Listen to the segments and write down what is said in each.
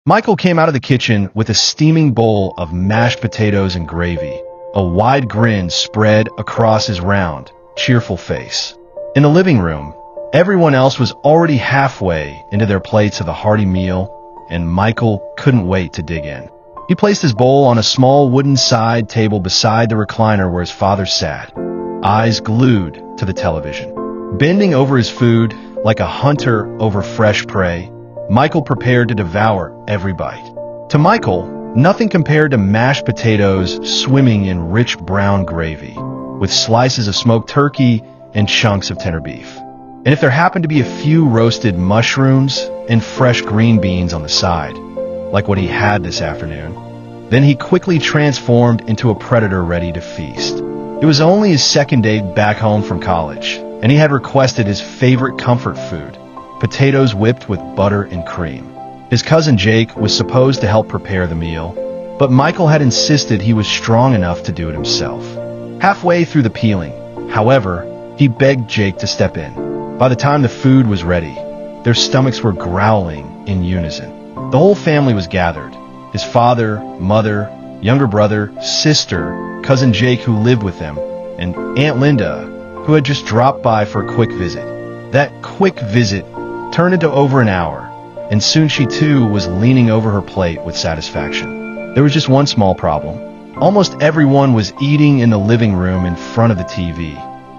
Michael came out of the kitchen with a steaming bowl of mashed potatoes and gravy. A wide grin spread across his round, cheerful face. In the living room, everyone else was already halfway into their plates of the hearty meal, and Michael couldn't wait to dig in. He placed his bowl on a small wooden side table beside the recliner where his father sat, eyes glued to the television. Bending over his food like a hunter over fresh prey, Michael prepared to devour every bite. To Michael, nothing compared to mashed potatoes swimming in rich brown gravy, with slices of smoked turkey and chunks of tender beef. And if there happened to be a few roasted mushrooms and fresh green beans on the side, like what he had this afternoon, then he quickly transformed into a predator ready to feast. It was only his second day back home from college, and he had requested his favorite comfort food, potatoes whipped with butter and cream. His cousin Jake was supposed to help prepare the meal, but Michael had insisted he was strong enough to do it himself. Halfway through the peeling, however, he begged Jake to step in. By the time the food was ready, their stomachs were growling in unison. The whole family was gathered. His father, mother, younger brother, sister, cousin Jake who lived with them, and Aunt Linda, who had just dropped by for a quick visit. That quick visit turned into over an hour, and soon she too was leaning over her plate with satisfaction. There was just one small problem. Almost everyone was eating in the living room in front of the TV,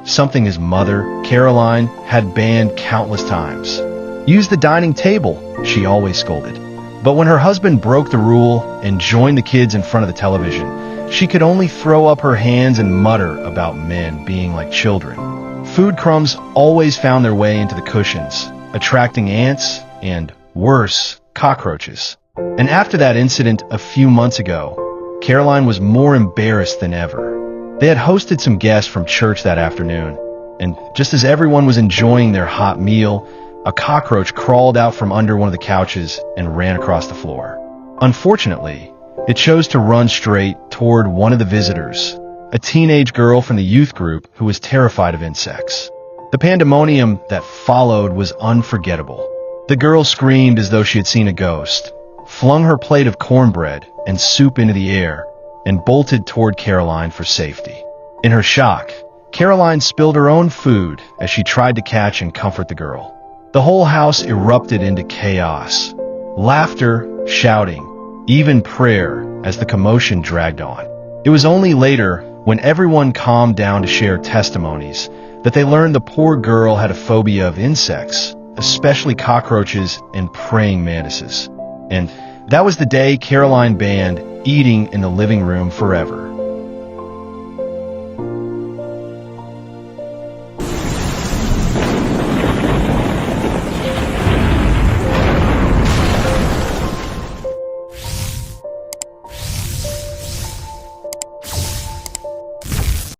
something his mother, Caroline, had banned countless times. "Use the dining table," she always scolded. But when her husband broke the rule and joined the kids in front of the television, she could only throw up her hands and mutter about men being like children. Food crumbs always found their way into the cushions, attracting ants and, worse, cockroaches. And after that incident a few months ago, Caroline was more embarrassed than ever. They had hosted some guests from church that afternoon, and just as everyone was enjoying their hot meal, a cockroach crawled out from under one of the couches and ran across the floor. Unfortunately, it chose to run straight toward one of the visitors, a teenage girl from the youth group who was terrified of insects. The pandemonium that followed was unforgettable. The girl screamed as though she had seen a ghost, flung her plate of cornbread and soup into the air, and bolted toward Caroline for safety. In her shock, Caroline spilled her own food as she tried to catch and comfort the girl. The whole house erupted into chaos. Laughter, shouting, even prayer as the commotion dragged on. It was only later, when everyone calmed down to share testimonies, that they learned the poor girl had a phobia of insects, especially cockroaches and praying mantises. And that was the day Caroline banned eating in the living room forever.